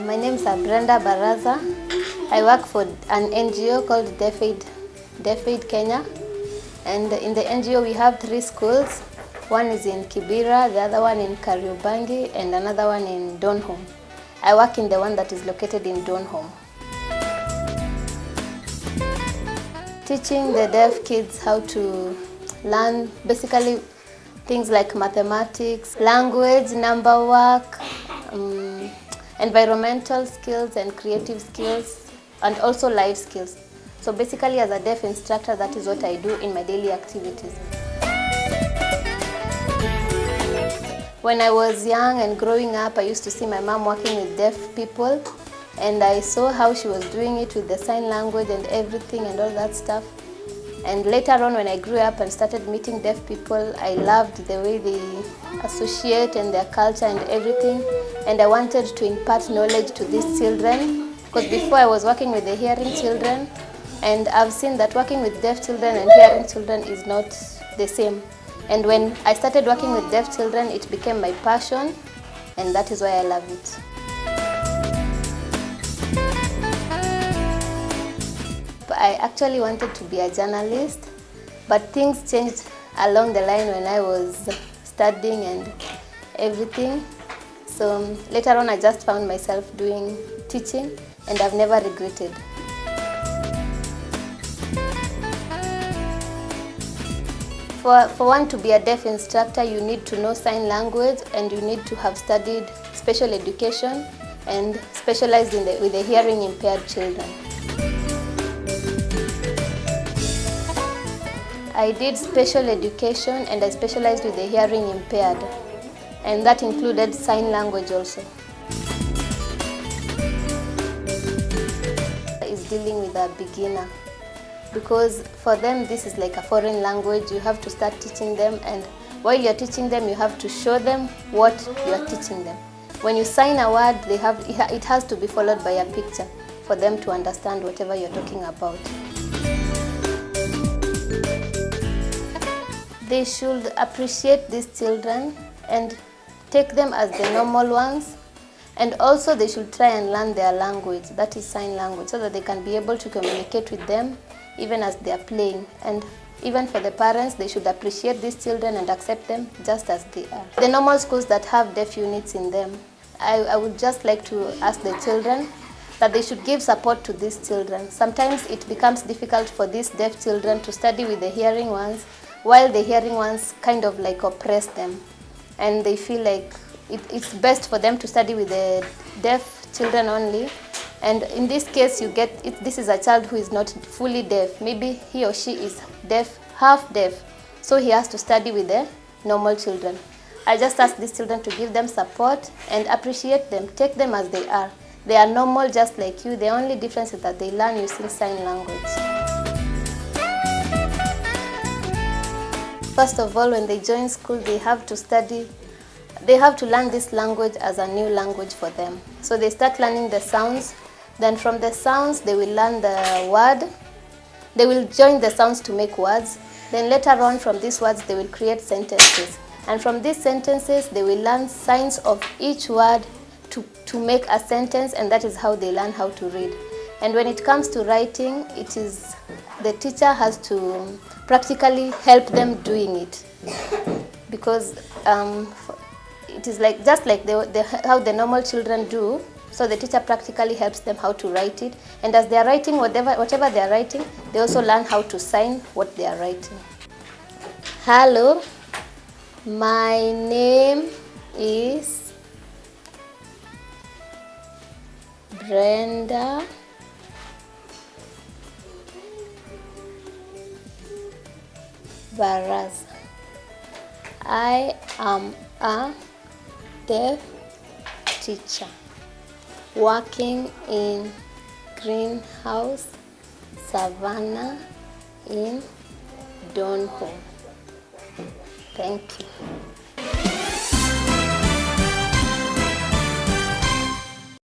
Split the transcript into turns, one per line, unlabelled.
My name is Brenda Baraza. I work for an NGO called Aid Kenya. And in the NGO we have 3 schools. One is in Kibera, the other one in Kariobangi, and another one in Donholm. I work in the one that is located in Donholm. Teaching the deaf kids how to learn basically things like mathematics, language, number work, environmental skills and creative skills, and also life skills. So basically as a deaf instructor, that is what I do in my daily activities. When I was young and growing up, I used to see my mom working with deaf people, and I saw how she was doing it with the sign language and everything and all that stuff. And later on, when I grew up and started meeting deaf people, I loved the way they associate and their culture and everything. And I wanted to impart knowledge to these children, because before I was working with the hearing children, and I've seen that working with deaf children and hearing children is not the same. And when I started working with deaf children, it became my passion, and that is why I love it. I actually wanted to be a journalist, but things changed along the line when I was studying and everything. So later on, I just found myself doing teaching, and I've never regretted. For one to be a deaf instructor, you need to know sign language, and you need to have studied special education and specialized with the hearing impaired children. I did special education and I specialized with the hearing impaired, and that included sign language also. Is dealing with a beginner, because for them this is like a foreign language. You have to start teaching them, and while you're teaching them, you have to show them what you are teaching them. When you sign a word, it has to be followed by a picture for them to understand whatever you're talking about. They should appreciate these children and take them as the normal ones, and also they should try and learn their language, that is sign language, so that they can be able to communicate with them even as they are playing. And even for the parents, they should appreciate these children and accept them just as they are. The normal schools that have deaf units in them, I would just like to ask the children that they should give support to these children. Sometimes it becomes difficult for these deaf children to study with the hearing ones, while the hearing ones kind of like oppress them, and they feel like it's best for them to study with the deaf children only. And in this case, this is a child who is not fully deaf. Maybe he or she is deaf, half deaf, so he has to study with the normal children. I just ask these children to give them support and appreciate them, take them as they are. They are normal just like you. The only difference is that they learn using sign language. First of all, when they join school, they have to learn this language as a new language for them. So they start learning the sounds. Then from the sounds, they will learn the word. They will join the sounds to make words. Then later on, from these words, they will create sentences. And from these sentences, they will learn signs of each word to make a sentence, and that is how they learn how to read. And when it comes to writing, the teacher has to practically help them doing it, because it is like just like how the normal children do. So the teacher practically helps them how to write it, and as they are writing whatever they are writing, they also learn how to sign what they are writing. Hello, my name is Brenda Baraza. I am a deaf teacher working in Greenhouse Savannah in Donholm. Thank you.